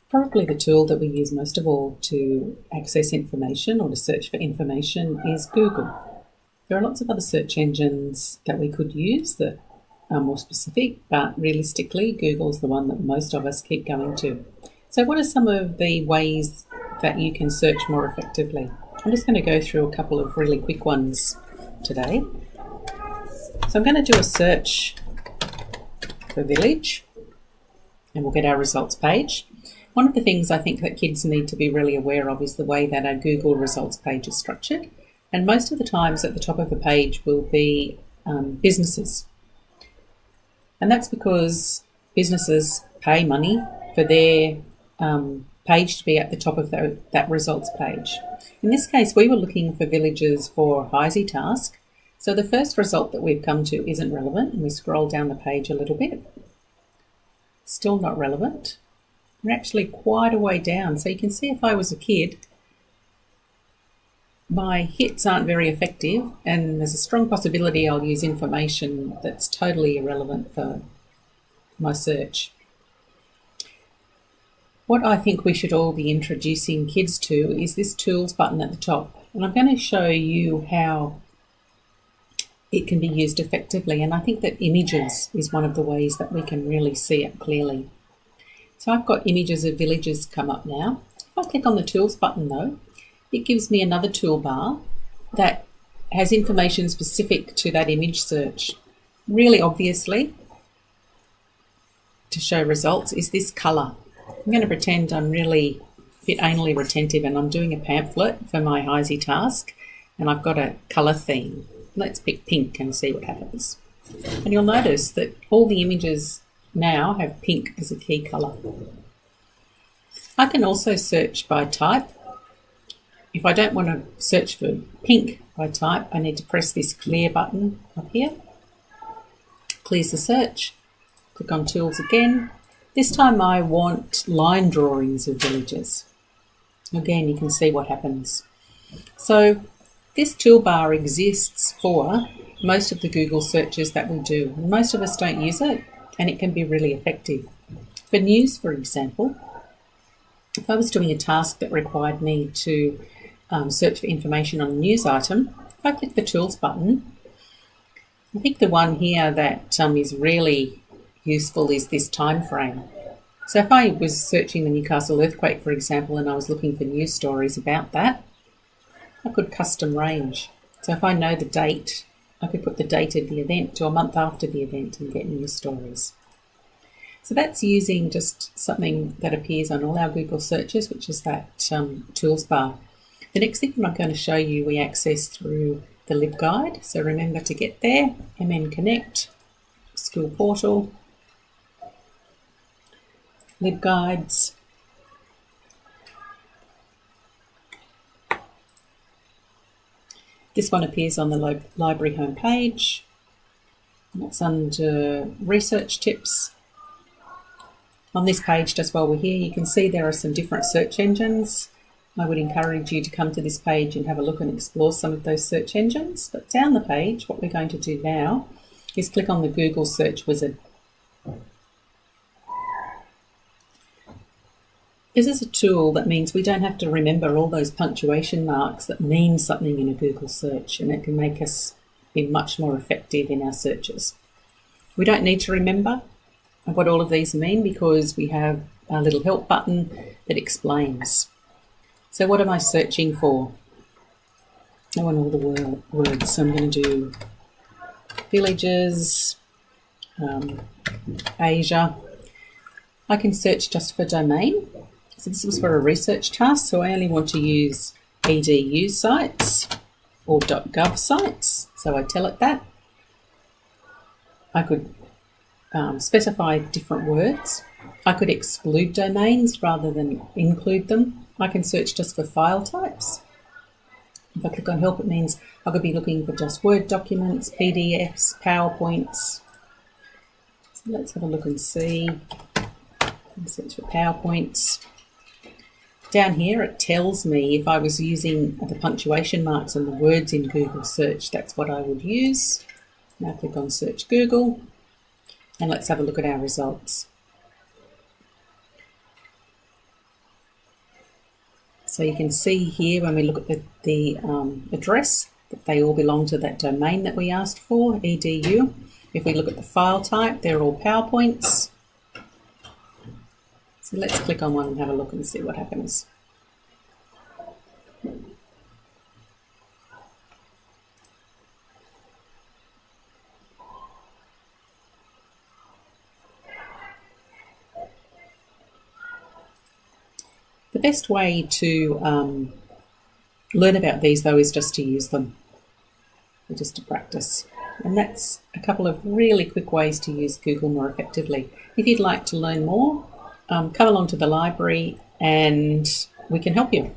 Probably the tool that we use most of all to access information or to search for information is Google. There are lots of other search engines that we could use that are more specific, but realistically, Google is the one that most of us keep going to. So what are some of the ways that you can search more effectively? I'm just going to go through a couple of really quick ones today. So I'm going to do a search for village, and we'll get our results page. One of the things I think that kids need to be really aware of is the way that our Google results page is structured. And most of the times at the top of the page will be businesses. And that's because businesses pay money for their page to be at the top of that results page. In this case, we were looking for villages for Heisey task. So the first result that we've come to isn't relevant. And we scroll down the page a little bit. Still not relevant. We're actually quite a way down. So you can see if I was a kid, my hits aren't very effective, and there's a strong possibility I'll use information that's totally irrelevant for my search. What I think we should all be introducing kids to is this tools button at the top. And I'm going to show you how it can be used effectively. And I think that images is one of the ways that we can really see it clearly. So I've got images of villages come up now. If I click on the tools button though, it gives me another toolbar that has information specific to that image search. Really obviously, to show results, is this colour. I'm going to pretend I'm really a bit anally retentive and I'm doing a pamphlet for my Heisey task, and I've got a colour theme. Let's pick pink and see what happens. And you'll notice that all the images now have pink as a key colour. I can also search by type. If I don't want to search for pink by type, I need to press this clear button up here. Clears the search. Click on tools again. This time I want line drawings of villages. Again, you can see what happens. So this toolbar exists for most of the Google searches that we do. Most of us don't use it, and it can be really effective. For news, for example, if I was doing a task that required me to search for information on a news item, if I click the tools button, I think the one here that is really useful is this time frame. So if I was searching the Newcastle earthquake, for example, and I was looking for news stories about that, I could custom range. So if I know the date, I could put the date of the event to a month after the event and get news stories. So that's using just something that appears on all our Google searches, which is that tools bar. The next thing I'm going to show you we access through the LibGuide. So remember to get there, MN Connect, School Portal, LibGuides. This one appears on the library homepage. That's under Research Tips. On this page, just while we're here, you can see there are some different search engines. I would encourage you to come to this page and have a look and explore some of those search engines. But down the page, what we're going to do now is click on the Google search wizard. This is a tool that means we don't have to remember all those punctuation marks that mean something in a Google search, and it can make us be much more effective in our searches. We don't need to remember what all of these mean because we have a little help button that explains. So what am I searching for? I want all the words, so I'm going to do villages, Asia. I can search just for domain. So this was for a research task, so I only want to use edu sites or .gov sites, so I tell it that. I could specify different words. I could exclude domains rather than include them. I can search just for file types. If I click on help, it means I could be looking for just Word documents, PDFs, PowerPoints. So let's have a look and see. Search for PowerPoints. Down here it tells me if I was using the punctuation marks and the words in Google search, that's what I would use. Now click on Search Google, and let's have a look at our results. So you can see here when we look at the address that they all belong to that domain that we asked for, edu. If we look at the file type, they're all PowerPoints. So let's click on one and have a look and see what happens. The best way to learn about these, though, is just to use them, just to practice. And that's a couple of really quick ways to use Google more effectively. If you'd like to learn more, come along to the library and we can help you.